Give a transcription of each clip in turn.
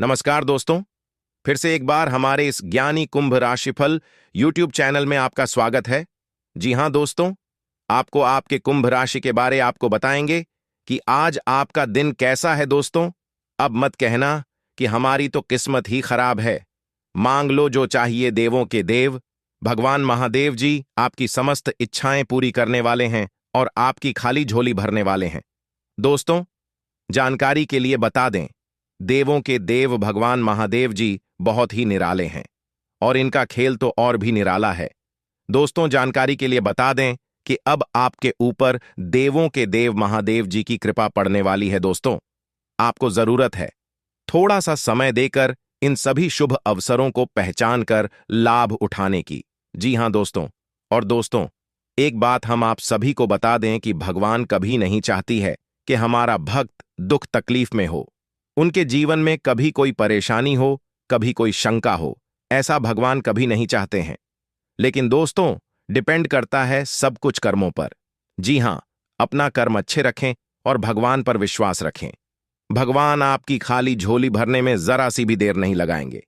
नमस्कार दोस्तों। फिर से एक बार हमारे इस ज्ञानी कुंभ राशिफल यूट्यूब चैनल में आपका स्वागत है। जी हां दोस्तों, आपको आपके कुंभ राशि के बारे आपको बताएंगे कि आज आपका दिन कैसा है। दोस्तों, अब मत कहना कि हमारी तो किस्मत ही खराब है। मांग लो जो चाहिए, देवों के देव भगवान महादेव जी आपकी समस्त इच्छाएं पूरी करने वाले हैं और आपकी खाली झोली भरने वाले हैं। दोस्तों, जानकारी के लिए बता दें, देवों के देव भगवान महादेव जी बहुत ही निराले हैं और इनका खेल तो और भी निराला है। दोस्तों, जानकारी के लिए बता दें कि अब आपके ऊपर देवों के देव महादेव जी की कृपा पड़ने वाली है। दोस्तों, आपको जरूरत है थोड़ा सा समय देकर इन सभी शुभ अवसरों को पहचान कर लाभ उठाने की। जी हां दोस्तों, और दोस्तों, एक बात हम आप सभी को बता दें कि भगवान कभी नहीं चाहती है कि हमारा भक्त दुख तकलीफ में हो, उनके जीवन में कभी कोई परेशानी हो, कभी कोई शंका हो। ऐसा भगवान कभी नहीं चाहते हैं। लेकिन दोस्तों, डिपेंड करता है सब कुछ कर्मों पर। जी हां, अपना कर्म अच्छे रखें और भगवान पर विश्वास रखें। भगवान आपकी खाली झोली भरने में जरा सी भी देर नहीं लगाएंगे।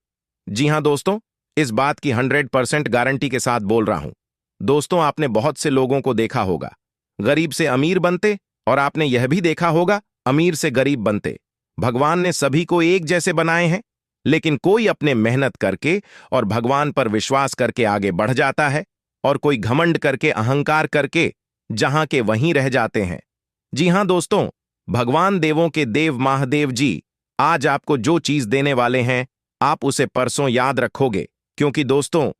जी हां दोस्तों, इस बात की 100% गारंटी के साथ बोल रहा हूं। दोस्तों, आपने बहुत से लोगों को देखा होगा गरीब से अमीर बनते, और आपने यह भी देखा होगा अमीर से गरीब बनते। भगवान ने सभी को एक जैसे बनाए हैं, लेकिन कोई अपने मेहनत करके और भगवान पर विश्वास करके आगे बढ़ जाता है और कोई घमंड करके अहंकार करके जहां के वहीं रह जाते हैं। जी हां दोस्तों, भगवान देवों के देव महादेव जी आज आपको जो चीज देने वाले हैं, आप उसे परसों याद रखोगे, क्योंकि दोस्तों,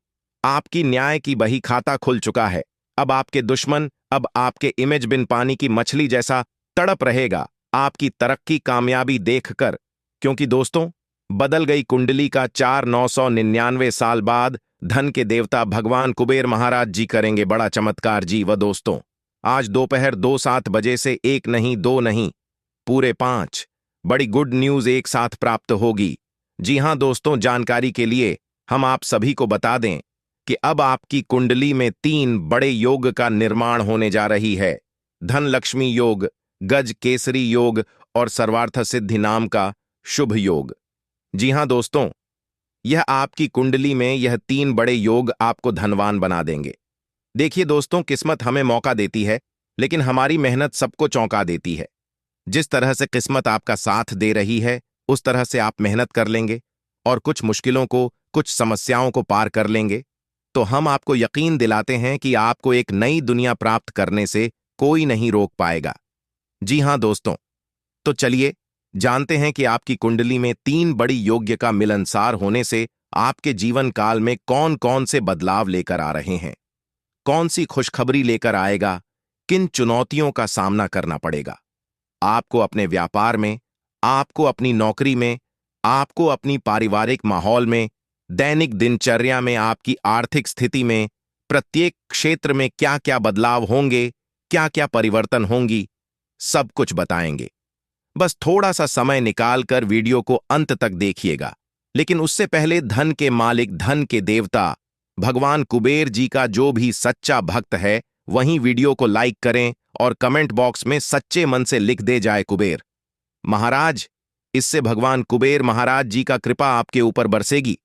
आपकी न्याय की बही खाता खुल चुका है। अब आपके दुश्मन अब आपके इमेज बिन पानी की मछली जैसा तड़प रहेगा आपकी तरक्की कामयाबी देखकर, क्योंकि दोस्तों, बदल गई कुंडली का 4999 साल बाद धन के देवता भगवान कुबेर महाराज जी करेंगे बड़ा चमत्कार। जी व दोस्तों, आज दोपहर 2:07 बजे से एक नहीं दो नहीं पूरे 5 बड़ी गुड न्यूज एक साथ प्राप्त होगी। जी हां दोस्तों, जानकारी के लिए हम आप सभी को बता दें कि अब आपकी कुंडली में 3 बड़े योग का निर्माण होने जा रही है। धन लक्ष्मी योग, गज केसरी योग और सर्वार्थ सिद्धि नाम का शुभ योग। जी हां दोस्तों, यह आपकी कुंडली में यह 3 बड़े योग आपको धनवान बना देंगे। देखिए दोस्तों, किस्मत हमें मौका देती है, लेकिन हमारी मेहनत सबको चौंका देती है। जिस तरह से किस्मत आपका साथ दे रही है, उस तरह से आप मेहनत कर लेंगे और कुछ मुश्किलों को, कुछ समस्याओं को पार कर लेंगे, तो हम आपको यकीन दिलाते हैं कि आपको एक नई दुनिया प्राप्त करने से कोई नहीं रोक पाएगा। जी हां दोस्तों, तो चलिए जानते हैं कि आपकी कुंडली में 3 बड़ी योग्य का मिलनसार होने से आपके जीवन काल में कौन कौन से बदलाव लेकर आ रहे हैं, कौन सी खुशखबरी लेकर आएगा, किन चुनौतियों का सामना करना पड़ेगा आपको अपने व्यापार में, आपको अपनी नौकरी में, आपको अपनी पारिवारिक माहौल में, दैनिक दिनचर्या में, आपकी आर्थिक स्थिति में, प्रत्येक क्षेत्र में क्या क्या बदलाव होंगे, क्या क्या परिवर्तन होंगी, सब कुछ बताएंगे। बस थोड़ा सा समय निकालकर वीडियो को अंत तक देखिएगा। लेकिन उससे पहले धन के मालिक, धन के देवता भगवान कुबेर जी का जो भी सच्चा भक्त है, वहीं वीडियो को लाइक करें और कमेंट बॉक्स में सच्चे मन से लिख दे जाए कुबेर महाराज। इससे भगवान कुबेर महाराज जी का कृपा आपके ऊपर बरसेगी।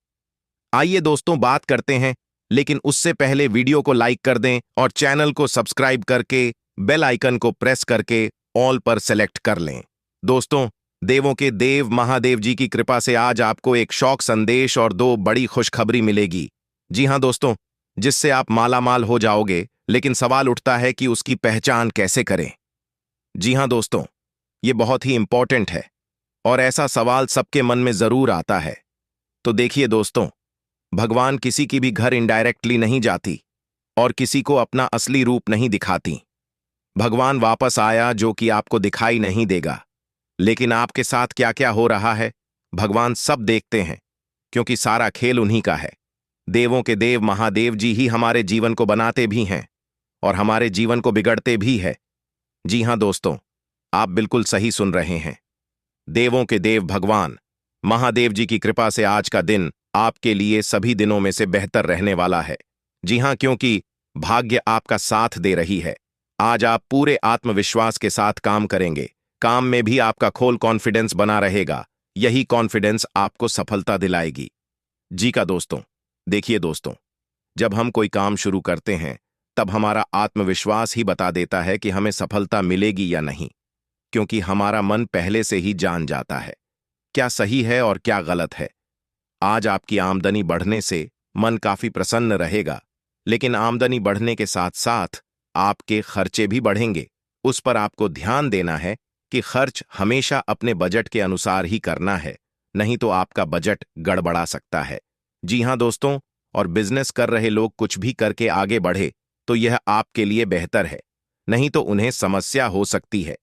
आइए दोस्तों, बात करते हैं, लेकिन उससे पहले वीडियो को लाइक कर दें और चैनल को सब्सक्राइब करके बेल आइकन को प्रेस करके ऑल पर सेलेक्ट कर लें। दोस्तों, देवों के देव महादेव जी की कृपा से आज आपको एक शौक संदेश और 2 बड़ी खुशखबरी मिलेगी। जी हां दोस्तों, जिससे आप मालामाल हो जाओगे, लेकिन सवाल उठता है कि उसकी पहचान कैसे करें। जी हां दोस्तों, ये बहुत ही इंपॉर्टेंट है और ऐसा सवाल सबके मन में जरूर आता है। तो देखिए दोस्तों, भगवान किसी की भी घर इनडायरेक्टली नहीं जाती और किसी को अपना असली रूप नहीं दिखाती। भगवान वापस आया जो कि आपको दिखाई नहीं देगा, लेकिन आपके साथ क्या क्या हो रहा है भगवान सब देखते हैं, क्योंकि सारा खेल उन्हीं का है। देवों के देव महादेव जी ही हमारे जीवन को बनाते भी हैं और हमारे जीवन को बिगड़ते भी है। जी हां दोस्तों, आप बिल्कुल सही सुन रहे हैं। देवों के देव भगवान महादेव जी की कृपा से आज का दिन आपके लिए सभी दिनों में से बेहतर रहने वाला है। जी हां, क्योंकि भाग्य आपका साथ दे रही है। आज आप पूरे आत्मविश्वास के साथ काम करेंगे। काम में भी आपका खोल कॉन्फिडेंस बना रहेगा। यही कॉन्फिडेंस आपको सफलता दिलाएगी। जी का दोस्तों, देखिए दोस्तों, जब हम कोई काम शुरू करते हैं तब हमारा आत्मविश्वास ही बता देता है कि हमें सफलता मिलेगी या नहीं, क्योंकि हमारा मन पहले से ही जान जाता है क्या सही है और क्या गलत है। आज आपकी आमदनी बढ़ने से मन काफी प्रसन्न रहेगा, लेकिन आमदनी बढ़ने के साथ साथ आपके खर्चे भी बढ़ेंगे। उस पर आपको ध्यान देना है कि खर्च हमेशा अपने बजट के अनुसार ही करना है, नहीं तो आपका बजट गड़बड़ा सकता है। जी हां दोस्तों, और बिजनेस कर रहे लोग कुछ भी करके आगे बढ़े तो यह आपके लिए बेहतर है, नहीं तो उन्हें समस्या हो सकती है।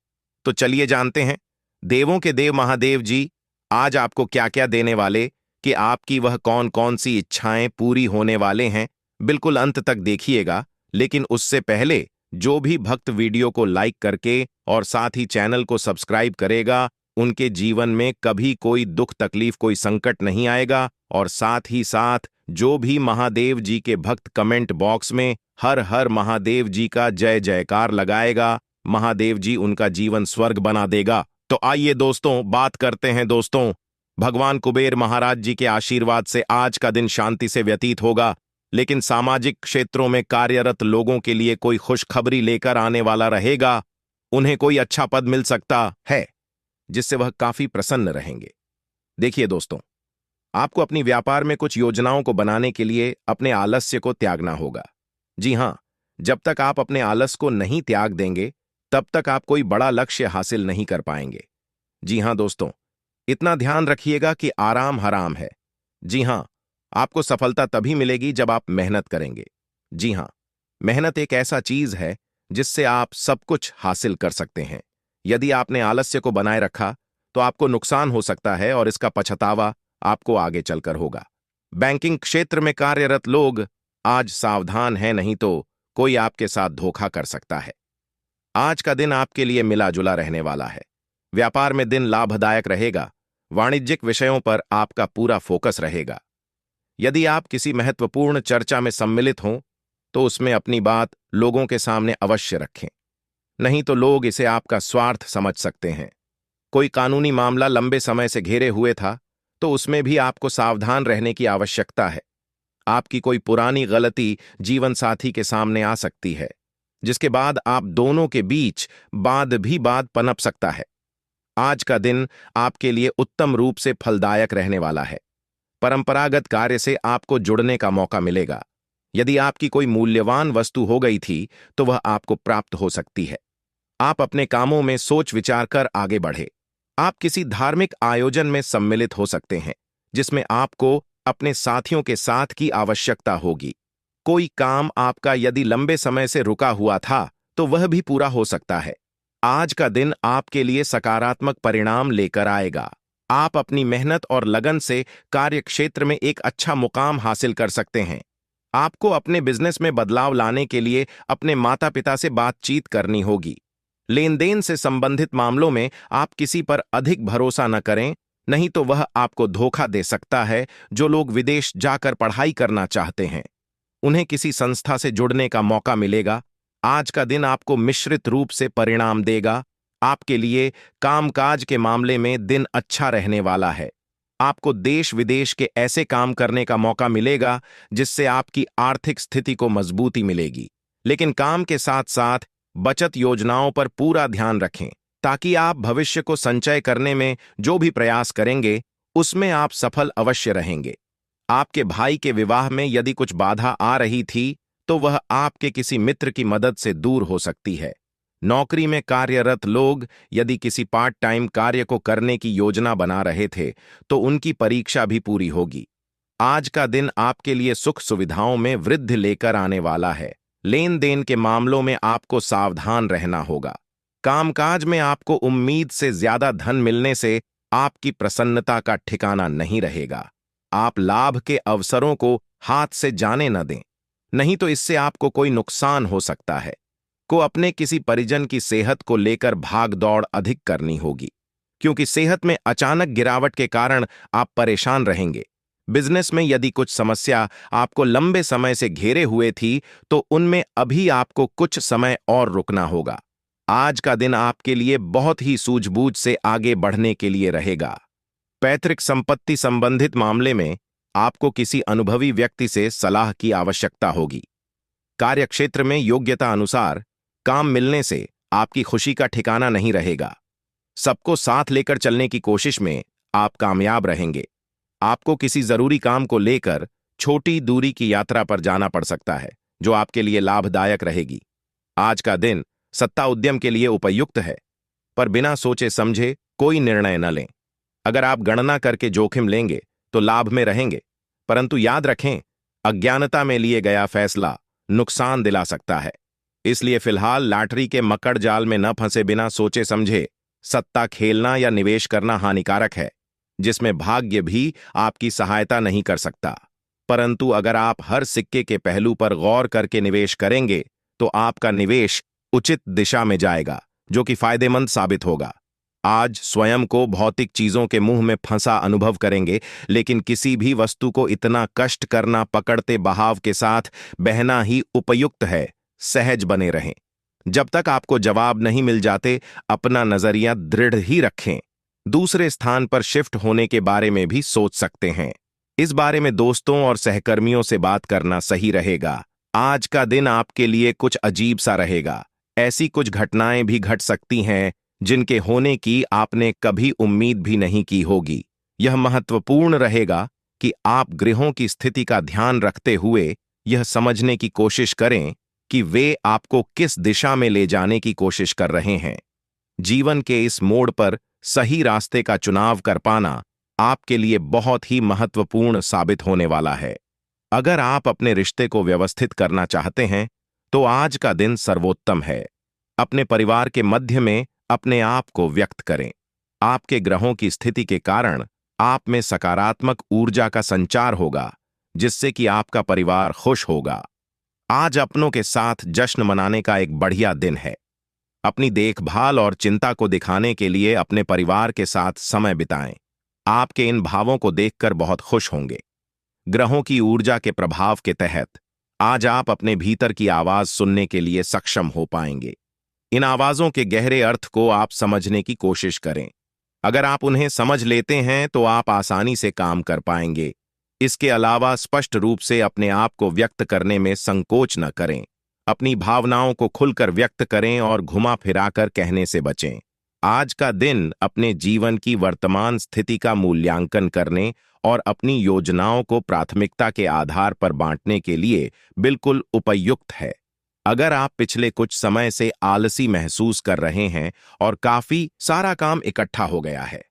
तो चलिए जानते हैं देवों के देव महादेव जी आज आपको क्या क्या देने वाले, कि आपकी वह कौन कौन सी इच्छाएं पूरी होने वाले हैं। बिल्कुल अंत तक देखिएगा, लेकिन उससे पहले जो भी भक्त वीडियो को लाइक करके और साथ ही चैनल को सब्सक्राइब करेगा, उनके जीवन में कभी कोई दुख तकलीफ कोई संकट नहीं आएगा। और साथ ही साथ जो भी महादेव जी के भक्त कमेंट बॉक्स में हर हर महादेव जी का जय जयकार लगाएगा, महादेव जी उनका जीवन स्वर्ग बना देगा। तो आइए दोस्तों बात करते हैं दोस्तों। भगवान कुबेर महाराज जी के आशीर्वाद से आज का दिन शांति से व्यतीत होगा, लेकिन सामाजिक क्षेत्रों में कार्यरत लोगों के लिए कोई खुशखबरी लेकर आने वाला रहेगा। उन्हें कोई अच्छा पद मिल सकता है जिससे वह काफी प्रसन्न रहेंगे। देखिए दोस्तों, आपको अपनी व्यापार में कुछ योजनाओं को बनाने के लिए अपने आलस्य को त्यागना होगा। जी हां, जब तक आप अपने आलस को नहीं त्याग देंगे तब तक आप कोई बड़ा लक्ष्य हासिल नहीं कर पाएंगे। जी हां दोस्तों, इतना ध्यान रखिएगा कि आराम हराम है। जी हां, आपको सफलता तभी मिलेगी जब आप मेहनत करेंगे। जी हां, मेहनत एक ऐसा चीज है जिससे आप सब कुछ हासिल कर सकते हैं। यदि आपने आलस्य को बनाए रखा तो आपको नुकसान हो सकता है और इसका पछतावा आपको आगे चलकर होगा। बैंकिंग क्षेत्र में कार्यरत लोग आज सावधान हैं, नहीं तो कोई आपके साथ धोखा कर सकता है। आज का दिन आपके लिए मिला जुला रहने वाला है। व्यापार में दिन लाभदायक रहेगा। वाणिज्यिक विषयों पर आपका पूरा फोकस रहेगा। यदि आप किसी महत्वपूर्ण चर्चा में सम्मिलित हों तो उसमें अपनी बात लोगों के सामने अवश्य रखें, नहीं तो लोग इसे आपका स्वार्थ समझ सकते हैं। कोई कानूनी मामला लंबे समय से घेरे हुए था तो उसमें भी आपको सावधान रहने की आवश्यकता है। आपकी कोई पुरानी गलती जीवन साथी के सामने आ सकती है, जिसके बाद आप दोनों के बीच वाद पनप सकता है। आज का दिन आपके लिए उत्तम रूप से फलदायक रहने वाला है। परंपरागत कार्य से आपको जुड़ने का मौका मिलेगा। यदि आपकी कोई मूल्यवान वस्तु हो गई थी तो वह आपको प्राप्त हो सकती है। आप अपने कामों में सोच विचार कर आगे बढ़े। आप किसी धार्मिक आयोजन में सम्मिलित हो सकते हैं जिसमें आपको अपने साथियों के साथ की आवश्यकता होगी। कोई काम आपका यदि लंबे समय से रुका हुआ था तो वह भी पूरा हो सकता है। आज का दिन आपके लिए सकारात्मक परिणाम लेकर आएगा। आप अपनी मेहनत और लगन से कार्य क्षेत्र में एक अच्छा मुकाम हासिल कर सकते हैं। आपको अपने बिजनेस में बदलाव लाने के लिए अपने माता पिता से बातचीत करनी होगी। लेन देन से संबंधित मामलों में आप किसी पर अधिक भरोसा न करें, नहीं तो वह आपको धोखा दे सकता है। जो लोग विदेश जाकर पढ़ाई करना चाहते हैं उन्हें किसी संस्था से जुड़ने का मौका मिलेगा। आज का दिन आपको मिश्रित रूप से परिणाम देगा। आपके लिए कामकाज के मामले में दिन अच्छा रहने वाला है। आपको देश विदेश के ऐसे काम करने का मौका मिलेगा जिससे आपकी आर्थिक स्थिति को मजबूती मिलेगी। लेकिन काम के साथ साथ बचत योजनाओं पर पूरा ध्यान रखें, ताकि आप भविष्य को संचय करने में जो भी प्रयास करेंगे उसमें आप सफल अवश्य रहेंगे। आपके भाई के विवाह में यदि कुछ बाधा आ रही थी तो वह आपके किसी मित्र की मदद से दूर हो सकती है। नौकरी में कार्यरत लोग यदि किसी पार्ट टाइम कार्य को करने की योजना बना रहे थे तो उनकी परीक्षा भी पूरी होगी। आज का दिन आपके लिए सुख सुविधाओं में वृद्धि लेकर आने वाला है। लेन देन के मामलों में आपको सावधान रहना होगा। कामकाज में आपको उम्मीद से ज्यादा धन मिलने से आपकी प्रसन्नता का ठिकाना नहीं रहेगा। आप लाभ के अवसरों को हाथ से जाने न दें, नहीं तो इससे आपको कोई नुकसान हो सकता है। को अपने किसी परिजन की सेहत को लेकर भाग दौड़ अधिक करनी होगी, क्योंकि सेहत में अचानक गिरावट के कारण आप परेशान रहेंगे। बिजनेस में यदि कुछ समस्या आपको लंबे समय से घेरे हुए थी तो उनमें अभी आपको कुछ समय और रुकना होगा। आज का दिन आपके लिए बहुत ही सूझबूझ से आगे बढ़ने के लिए रहेगा। पैतृक संपत्ति संबंधित मामले में आपको किसी अनुभवी व्यक्ति से सलाह की आवश्यकता होगी। कार्यक्षेत्र में योग्यता अनुसार काम मिलने से आपकी खुशी का ठिकाना नहीं रहेगा। सबको साथ लेकर चलने की कोशिश में आप कामयाब रहेंगे। आपको किसी जरूरी काम को लेकर छोटी दूरी की यात्रा पर जाना पड़ सकता है, जो आपके लिए लाभदायक रहेगी। आज का दिन सत्ता उद्यम के लिए उपयुक्त है, पर बिना सोचे समझे कोई निर्णय न लें। अगर आप गणना करके जोखिम लेंगे तो लाभ में रहेंगे, परंतु याद रखें, अज्ञानता में लिए गया फैसला नुकसान दिला सकता है। इसलिए फिलहाल लॉटरी के मकड़ जाल में न फंसे बिना सोचे समझे सत्ता खेलना या निवेश करना हानिकारक है, जिसमें भाग्य भी आपकी सहायता नहीं कर सकता। परंतु अगर आप हर सिक्के के पहलू पर गौर करके निवेश करेंगे तो आपका निवेश उचित दिशा में जाएगा, जो कि फायदेमंद साबित होगा। आज स्वयं को भौतिक चीजों के मुंह में फंसा अनुभव करेंगे, लेकिन किसी भी वस्तु को इतना कष्ट करना पकड़ते बहाव के साथ बहना ही उपयुक्त है। सहज बने रहें। जब तक आपको जवाब नहीं मिल जाते, अपना नजरिया दृढ़ ही रखें। दूसरे स्थान पर शिफ्ट होने के बारे में भी सोच सकते हैं। इस बारे में दोस्तों और सहकर्मियों से बात करना सही रहेगा। आज का दिन आपके लिए कुछ अजीब सा रहेगा। ऐसी कुछ घटनाएं भी घट सकती हैं जिनके होने की आपने कभी उम्मीद भी नहीं की होगी। यह महत्वपूर्ण रहेगा कि आप ग्रहों की स्थिति का ध्यान रखते हुए यह समझने की कोशिश करें कि वे आपको किस दिशा में ले जाने की कोशिश कर रहे हैं। जीवन के इस मोड़ पर सही रास्ते का चुनाव कर पाना आपके लिए बहुत ही महत्वपूर्ण साबित होने वाला है। अगर आप अपने रिश्ते को व्यवस्थित करना चाहते हैं तो आज का दिन सर्वोत्तम है। अपने परिवार के मध्य में अपने आप को व्यक्त करें। आपके ग्रहों की स्थिति के कारण आप में सकारात्मक ऊर्जा का संचार होगा, जिससे कि आपका परिवार खुश होगा। आज अपनों के साथ जश्न मनाने का एक बढ़िया दिन है। अपनी देखभाल और चिंता को दिखाने के लिए अपने परिवार के साथ समय बिताएं। आपके इन भावों को देखकर बहुत खुश होंगे। ग्रहों की ऊर्जा के प्रभाव के तहत आज आप अपने भीतर की आवाज सुनने के लिए सक्षम हो पाएंगे। इन आवाजों के गहरे अर्थ को आप समझने की कोशिश करें। अगर आप उन्हें समझ लेते हैं तो आप आसानी से काम कर पाएंगे। इसके अलावा स्पष्ट रूप से अपने आप को व्यक्त करने में संकोच न करें। अपनी भावनाओं को खुलकर व्यक्त करें और घुमा फिराकर कहने से बचें। आज का दिन अपने जीवन की वर्तमान स्थिति का मूल्यांकन करने और अपनी योजनाओं को प्राथमिकता के आधार पर बांटने के लिए बिल्कुल उपयुक्त है। अगर आप पिछले कुछ समय से आलसी महसूस कर रहे हैं और काफी सारा काम इकट्ठा हो गया है,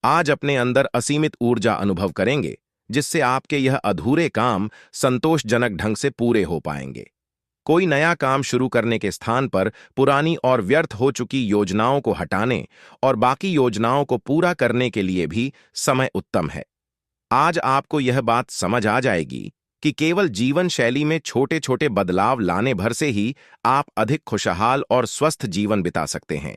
आज अपने अंदर असीमित ऊर्जा अनुभव करेंगे, जिससे आपके यह अधूरे काम संतोषजनक ढंग से पूरे हो पाएंगे। कोई नया काम शुरू करने के स्थान पर पुरानी और व्यर्थ हो चुकी योजनाओं को हटाने और बाकी योजनाओं को पूरा करने के लिए भी समय उत्तम है। आज आपको यह बात समझ आ जाएगी कि केवल जीवन शैली में छोटे छोटे बदलाव लाने भर से ही आप अधिक खुशहाल और स्वस्थ जीवन बिता सकते हैं।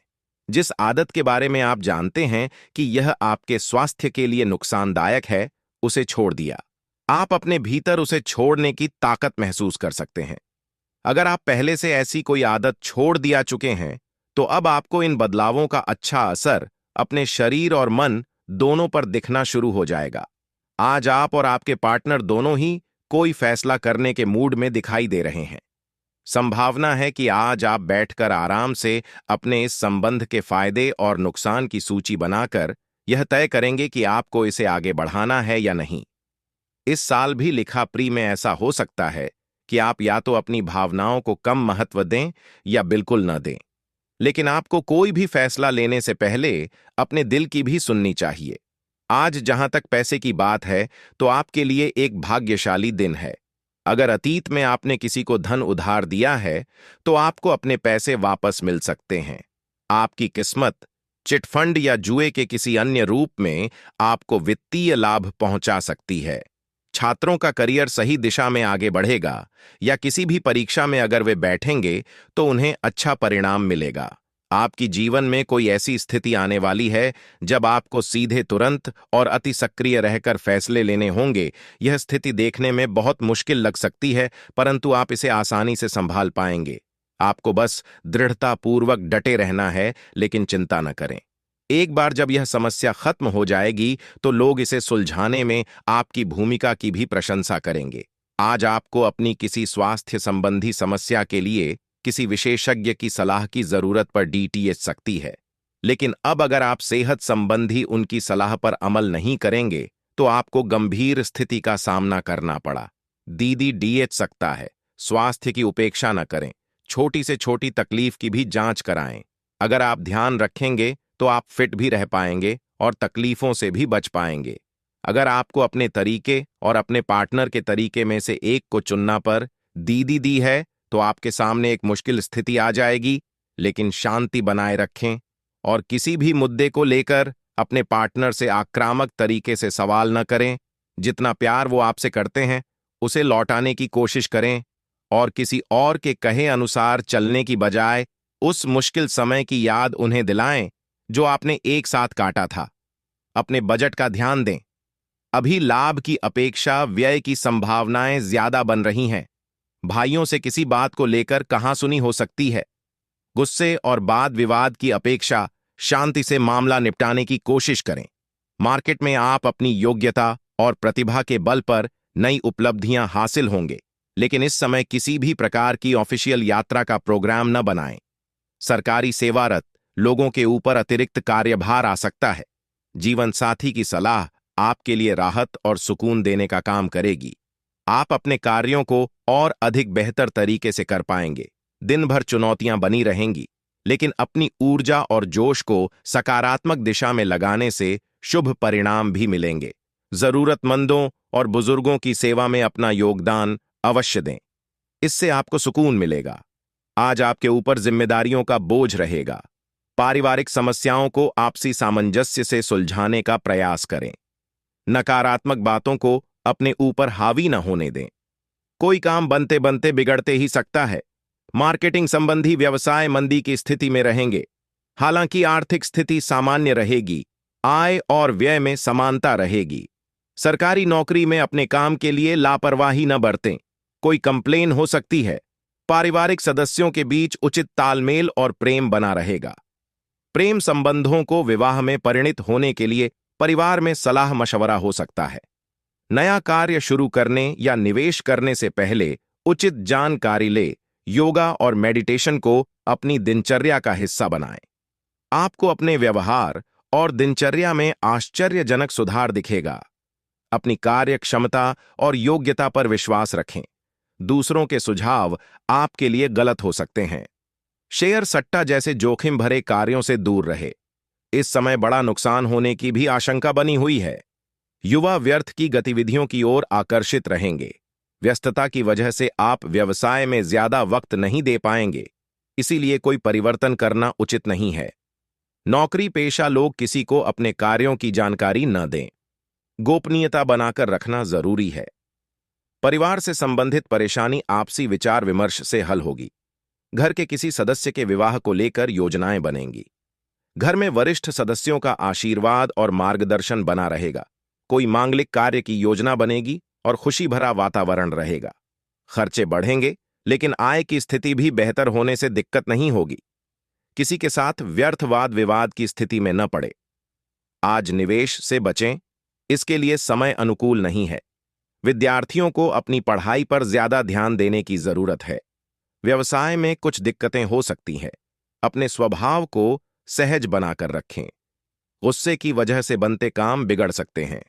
जिस आदत के बारे में आप जानते हैं कि यह आपके स्वास्थ्य के लिए नुकसानदायक है, उसे छोड़ दिया। आप अपने भीतर उसे छोड़ने की ताकत महसूस कर सकते हैं। अगर आप पहले से ऐसी कोई आदत छोड़ दिया चुके हैं, तो अब आपको इन बदलावों का अच्छा असर अपने शरीर और मन दोनों पर दिखना शुरू हो जाएगा। आज आप और आपके पार्टनर दोनों ही कोई फैसला करने के मूड में दिखाई दे रहे हैं। संभावना है कि आज आप बैठकर आराम से अपने इस संबंध के फायदे और नुकसान की सूची बनाकर यह तय करेंगे कि आपको इसे आगे बढ़ाना है या नहीं। इस साल भी लिखा प्री में ऐसा हो सकता है कि आप या तो अपनी भावनाओं को कम महत्व दें या बिल्कुल न दें। लेकिन आपको कोई भी फैसला लेने से पहले अपने दिल की भी सुननी चाहिए। आज जहां तक पैसे की बात है, तो आपके लिए एक भाग्यशाली दिन है। अगर अतीत में आपने किसी को धन उधार दिया है, तो आपको अपने पैसे वापस मिल सकते हैं। आपकी किस्मत चिटफंड या जुए के किसी अन्य रूप में आपको वित्तीय लाभ पहुंचा सकती है। छात्रों का करियर सही दिशा में आगे बढ़ेगा, या किसी भी परीक्षा में अगर वे बैठेंगे तो उन्हें अच्छा परिणाम मिलेगा। आपकी जीवन में कोई ऐसी स्थिति आने वाली है जब आपको सीधे तुरंत और अति सक्रिय रहकर फैसले लेने होंगे। यह स्थिति देखने में बहुत मुश्किल लग सकती है, परंतु आप इसे आसानी से संभाल पाएंगे। आपको बस दृढ़तापूर्वक डटे रहना है, लेकिन चिंता न करें। एक बार जब यह समस्या खत्म हो जाएगी तो लोग इसे सुलझाने में आपकी भूमिका की भी प्रशंसा करेंगे। आज आपको अपनी किसी स्वास्थ्य संबंधी समस्या के लिए किसी विशेषज्ञ की सलाह की जरूरत पर डीटीएच सकती है, लेकिन अब अगर आप सेहत संबंधी उनकी सलाह पर अमल नहीं करेंगे तो आपको गंभीर स्थिति का सामना करना पड़ा। दीदी डीएच सकता है। स्वास्थ्य की उपेक्षा न करें। छोटी से छोटी तकलीफ की भी जांच कराएं। अगर आप ध्यान रखेंगे तो आप फिट भी रह पाएंगे और तकलीफों से भी बच पाएंगे। अगर आपको अपने तरीके और अपने पार्टनर के तरीके में से एक को चुनना पर दीदी दी है तो आपके सामने एक मुश्किल स्थिति आ जाएगी, लेकिन शांति बनाए रखें और किसी भी मुद्दे को लेकर अपने पार्टनर से आक्रामक तरीके से सवाल न करें। जितना प्यार वो आपसे करते हैं उसे लौटाने की कोशिश करें और किसी और के कहे अनुसार चलने की बजाय उस मुश्किल समय की याद उन्हें दिलाएं जो आपने एक साथ काटा था। अपने बजट का ध्यान दें। अभी लाभ की अपेक्षा व्यय की संभावनाएं ज्यादा बन रही हैं। भाइयों से किसी बात को लेकर कहासुनी हो सकती है। गुस्से और वाद विवाद की अपेक्षा शांति से मामला निपटाने की कोशिश करें। मार्केट में आप अपनी योग्यता और प्रतिभा के बल पर नई उपलब्धियां हासिल होंगे, लेकिन इस समय किसी भी प्रकार की ऑफिशियल यात्रा का प्रोग्राम न बनाएं। सरकारी सेवारत लोगों के ऊपर अतिरिक्त कार्यभार आ सकता है। जीवन साथी की सलाह आपके लिए राहत और सुकून देने का काम करेगी। आप अपने कार्यों को और अधिक बेहतर तरीके से कर पाएंगे। दिन भर चुनौतियां बनी रहेंगी, लेकिन अपनी ऊर्जा और जोश को सकारात्मक दिशा में लगाने से शुभ परिणाम भी मिलेंगे। जरूरतमंदों और बुजुर्गों की सेवा में अपना योगदान अवश्य दें। इससे आपको सुकून मिलेगा। आज आपके ऊपर जिम्मेदारियों का बोझ रहेगा। पारिवारिक समस्याओं को आपसी सामंजस्य से सुलझाने का प्रयास करें। नकारात्मक बातों को अपने ऊपर हावी न होने दें। कोई काम बनते बनते बिगड़ते ही सकता है। मार्केटिंग संबंधी व्यवसाय मंदी की स्थिति में रहेंगे। हालांकि आर्थिक स्थिति सामान्य रहेगी। आय और व्यय में समानता रहेगी। सरकारी नौकरी में अपने काम के लिए लापरवाही न बरतें। कोई कंप्लेन हो सकती है। पारिवारिक सदस्यों के बीच उचित तालमेल और प्रेम बना रहेगा। प्रेम संबंधों को विवाह में परिणित होने के लिए परिवार में सलाह मशवरा हो सकता है। नया कार्य शुरू करने या निवेश करने से पहले उचित जानकारी ले। योगा और मेडिटेशन को अपनी दिनचर्या का हिस्सा बनाएं। आपको अपने व्यवहार और दिनचर्या में आश्चर्यजनक सुधार दिखेगा। अपनी कार्य क्षमता और योग्यता पर विश्वास रखें। दूसरों के सुझाव आपके लिए गलत हो सकते हैं। शेयर सट्टा जैसे जोखिम भरे कार्यों से दूर रहे। इस समय बड़ा नुकसान होने की भी आशंका बनी हुई है। युवा व्यर्थ की गतिविधियों की ओर आकर्षित रहेंगे। व्यस्तता की वजह से आप व्यवसाय में ज्यादा वक्त नहीं दे पाएंगे, इसीलिए कोई परिवर्तन करना उचित नहीं है। नौकरी पेशा लोग किसी को अपने कार्यों की जानकारी न दें। गोपनीयता बनाकर रखना जरूरी है। परिवार से संबंधित परेशानी आपसी विचार विमर्श से हल होगी। घर के किसी सदस्य के विवाह को लेकर योजनाएं बनेंगी। घर में वरिष्ठ सदस्यों का आशीर्वाद और मार्गदर्शन बना रहेगा। कोई मांगलिक कार्य की योजना बनेगी और खुशी भरा वातावरण रहेगा। खर्चे बढ़ेंगे, लेकिन आय की स्थिति भी बेहतर होने से दिक्कत नहीं होगी। किसी के साथ व्यर्थ वाद विवाद की स्थिति में न पड़े। आज निवेश से बचें, इसके लिए समय अनुकूल नहीं है। विद्यार्थियों को अपनी पढ़ाई पर ज्यादा ध्यान देने की जरूरत है। व्यवसाय में कुछ दिक्कतें हो सकती हैं। अपने स्वभाव को सहज बनाकर रखें। गुस्से की वजह से बनते काम बिगड़ सकते हैं।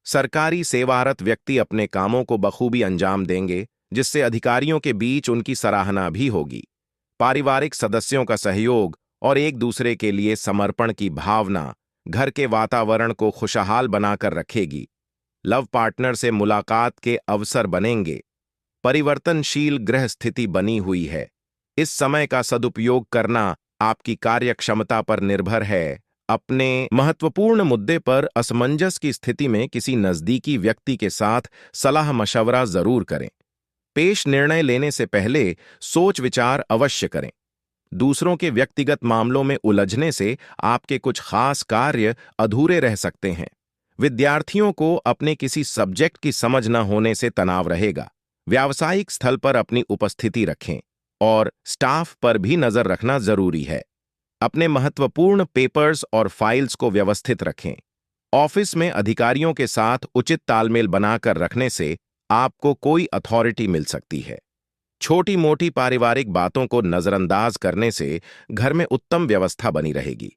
सरकारी सेवारत व्यक्ति अपने कामों को बखूबी अंजाम देंगे, जिससे अधिकारियों के बीच उनकी सराहना भी होगी। पारिवारिक सदस्यों का सहयोग और एक दूसरे के लिए समर्पण की भावना घर के वातावरण को खुशहाल बनाकर रखेगी। लव पार्टनर से मुलाकात के अवसर बनेंगे। परिवर्तनशील ग्रह स्थिति बनी हुई है। इस समय का सदुपयोग करना आपकी कार्यक्षमता पर निर्भर है। अपने महत्वपूर्ण मुद्दे पर असमंजस की स्थिति में किसी नजदीकी व्यक्ति के साथ सलाह मशवरा जरूर करें। पेश निर्णय लेने से पहले सोच विचार अवश्य करें। दूसरों के व्यक्तिगत मामलों में उलझने से आपके कुछ खास कार्य अधूरे रह सकते हैं। विद्यार्थियों को अपने किसी सब्जेक्ट की समझ न होने से तनाव रहेगा। व्यावसायिक स्थल पर अपनी उपस्थिति रखें और स्टाफ पर भी नजर रखना जरूरी है। अपने महत्वपूर्ण पेपर्स और फाइल्स को व्यवस्थित रखें। ऑफिस में अधिकारियों के साथ उचित तालमेल बनाकर रखने से आपको कोई अथॉरिटी मिल सकती है। छोटी मोटी पारिवारिक बातों को नजरअंदाज करने से घर में उत्तम व्यवस्था बनी रहेगी।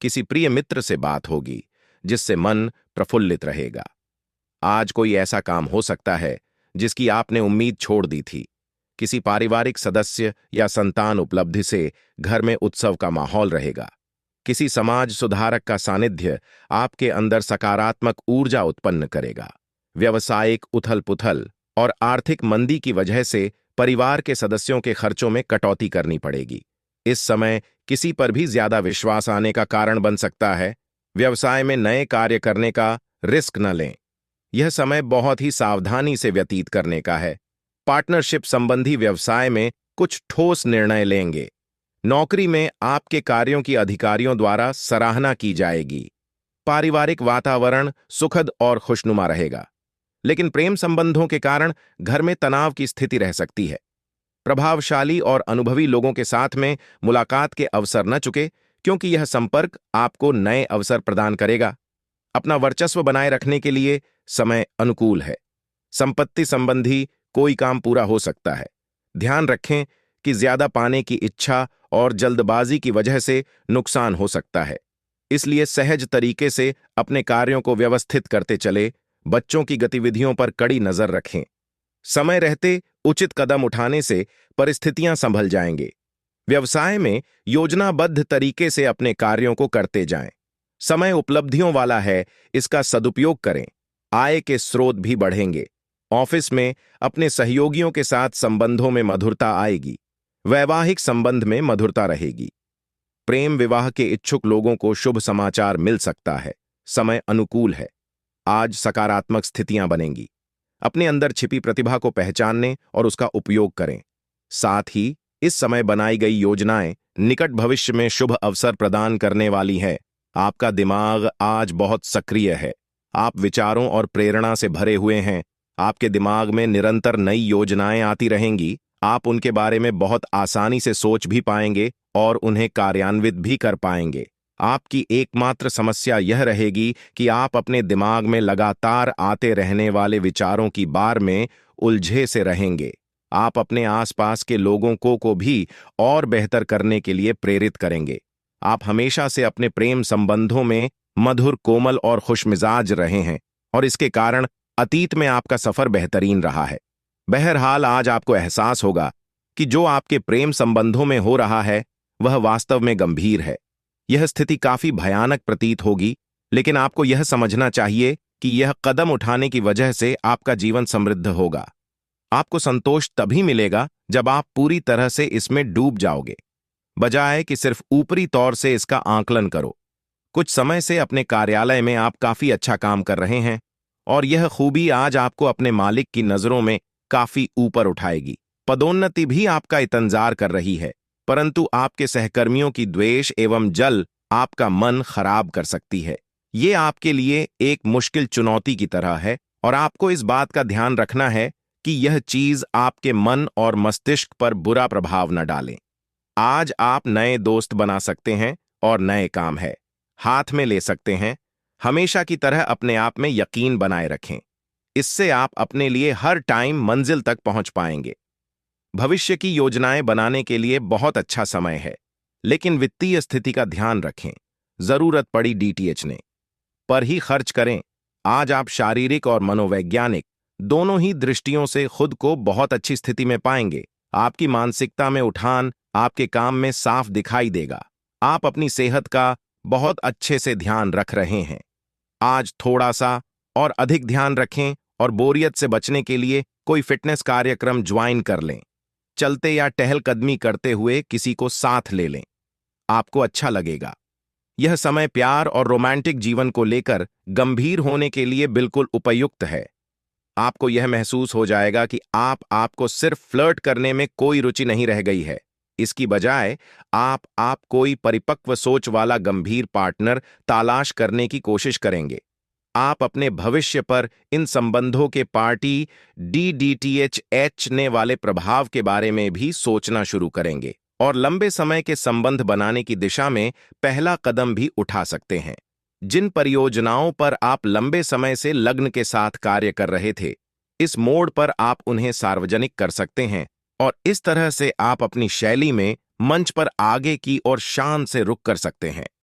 किसी प्रिय मित्र से बात होगी जिससे मन प्रफुल्लित रहेगा। आज कोई ऐसा काम हो सकता है जिसकी आपने उम्मीद छोड़ दी थी। किसी पारिवारिक सदस्य या संतान उपलब्धि से घर में उत्सव का माहौल रहेगा। किसी समाज सुधारक का सानिध्य आपके अंदर सकारात्मक ऊर्जा उत्पन्न करेगा। व्यावसायिक उथल-पुथल और आर्थिक मंदी की वजह से परिवार के सदस्यों के खर्चों में कटौती करनी पड़ेगी। इस समय किसी पर भी ज्यादा विश्वास आने का कारण बन सकता है। व्यवसाय में नए कार्य करने का रिस्क न लें। यह समय बहुत ही सावधानी से व्यतीत करने का है। पार्टनरशिप संबंधी व्यवसाय में कुछ ठोस निर्णय लेंगे। नौकरी में आपके कार्यों की अधिकारियों द्वारा सराहना की जाएगी। पारिवारिक वातावरण सुखद और खुशनुमा रहेगा, लेकिन प्रेम संबंधों के कारण घर में तनाव की स्थिति रह सकती है। प्रभावशाली और अनुभवी लोगों के साथ में मुलाकात के अवसर न चुके, क्योंकि यह संपर्क आपको नए अवसर प्रदान करेगा। अपना वर्चस्व बनाए रखने के लिए समय अनुकूल है। संपत्ति संबंधी कोई काम पूरा हो सकता है। ध्यान रखें कि ज्यादा पाने की इच्छा और जल्दबाजी की वजह से नुकसान हो सकता है, इसलिए सहज तरीके से अपने कार्यों को व्यवस्थित करते चले। बच्चों की गतिविधियों पर कड़ी नजर रखें। समय रहते उचित कदम उठाने से परिस्थितियां संभल जाएंगे। व्यवसाय में योजनाबद्ध तरीके से अपने कार्यों को करते जाएं। समय उपलब्धियों वाला है, इसका सदुपयोग करें। आय के स्रोत भी बढ़ेंगे। ऑफिस में अपने सहयोगियों के साथ संबंधों में मधुरता आएगी। वैवाहिक संबंध में मधुरता रहेगी। प्रेम विवाह के इच्छुक लोगों को शुभ समाचार मिल सकता है। समय अनुकूल है। आज सकारात्मक स्थितियां बनेंगी। अपने अंदर छिपी प्रतिभा को पहचानने और उसका उपयोग करें। साथ ही इस समय बनाई गई योजनाएं निकट भविष्य में शुभ अवसर प्रदान करने वाली है। आपका दिमाग आज बहुत सक्रिय है। आप विचारों और प्रेरणा से भरे हुए हैं। आपके दिमाग में निरंतर नई योजनाएं आती रहेंगी। आप उनके बारे में बहुत आसानी से सोच भी पाएंगे और उन्हें कार्यान्वित भी कर पाएंगे। आपकी एकमात्र समस्या यह रहेगी कि आप अपने दिमाग में लगातार आते रहने वाले विचारों की बार में उलझे से रहेंगे। आप अपने आसपास के लोगों को भी और बेहतर करने के लिए प्रेरित करेंगे। आप हमेशा से अपने प्रेम संबंधों में मधुर, कोमल और खुशमिजाज रहे हैं और इसके कारण अतीत में आपका सफर बेहतरीन रहा है। बहरहाल आज आपको एहसास होगा कि जो आपके प्रेम संबंधों में हो रहा है वह वास्तव में गंभीर है। यह स्थिति काफी भयानक प्रतीत होगी, लेकिन आपको यह समझना चाहिए कि यह कदम उठाने की वजह से आपका जीवन समृद्ध होगा। आपको संतोष तभी मिलेगा जब आप पूरी तरह से इसमें डूब जाओगे, बजाय कि सिर्फ ऊपरी तौर से इसका आकलन करो। कुछ समय से अपने कार्यालय में आप काफी अच्छा काम कर रहे हैं और यह खूबी आज आपको अपने मालिक की नजरों में काफी ऊपर उठाएगी। पदोन्नति भी आपका इंतजार कर रही है, परंतु आपके सहकर्मियों की द्वेष एवं जल आपका मन खराब कर सकती है। ये आपके लिए एक मुश्किल चुनौती की तरह है और आपको इस बात का ध्यान रखना है कि यह चीज आपके मन और मस्तिष्क पर बुरा प्रभाव न डालें। आज आप नए दोस्त बना सकते हैं और नए काम है हाथ में ले सकते हैं। हमेशा की तरह अपने आप में यकीन बनाए रखें। इससे आप अपने लिए हर टाइम मंजिल तक पहुंच पाएंगे। भविष्य की योजनाएं बनाने के लिए बहुत अच्छा समय है, लेकिन वित्तीय स्थिति का ध्यान रखें। जरूरत पड़ी डीटीएच ने पर ही खर्च करें। आज आप शारीरिक और मनोवैज्ञानिक दोनों ही दृष्टियों से खुद को बहुत अच्छी स्थिति में पाएंगे। आपकी मानसिकता में उठान आपके काम में साफ दिखाई देगा। आप अपनी सेहत का बहुत अच्छे से ध्यान रख रहे हैं। आज थोड़ा सा और अधिक ध्यान रखें और बोरियत से बचने के लिए कोई फिटनेस कार्यक्रम ज्वाइन कर लें। चलते या टहलकदमी करते हुए किसी को साथ ले लें, आपको अच्छा लगेगा। यह समय प्यार और रोमांटिक जीवन को लेकर गंभीर होने के लिए बिल्कुल उपयुक्त है। आपको यह महसूस हो जाएगा कि आपको सिर्फ फ्लर्ट करने में कोई रुचि नहीं रह गई है। इसकी बजाय आप कोई परिपक्व सोच वाला गंभीर पार्टनर तलाश करने की कोशिश करेंगे। आप अपने भविष्य पर इन संबंधों के पार्टी डीडीटीएच ने वाले प्रभाव के बारे में भी सोचना शुरू करेंगे। और लंबे समय के संबंध बनाने की दिशा में पहला कदम भी उठा सकते हैं। जिन परियोजनाओं पर आप लंबे समय से लग्न के साथ कार्य कर रहे थे, इस मोड़ पर आप उन्हें सार्वजनिक कर सकते हैं और इस तरह से आप अपनी शैली में मंच पर आगे की ओर शान से रुख कर सकते हैं।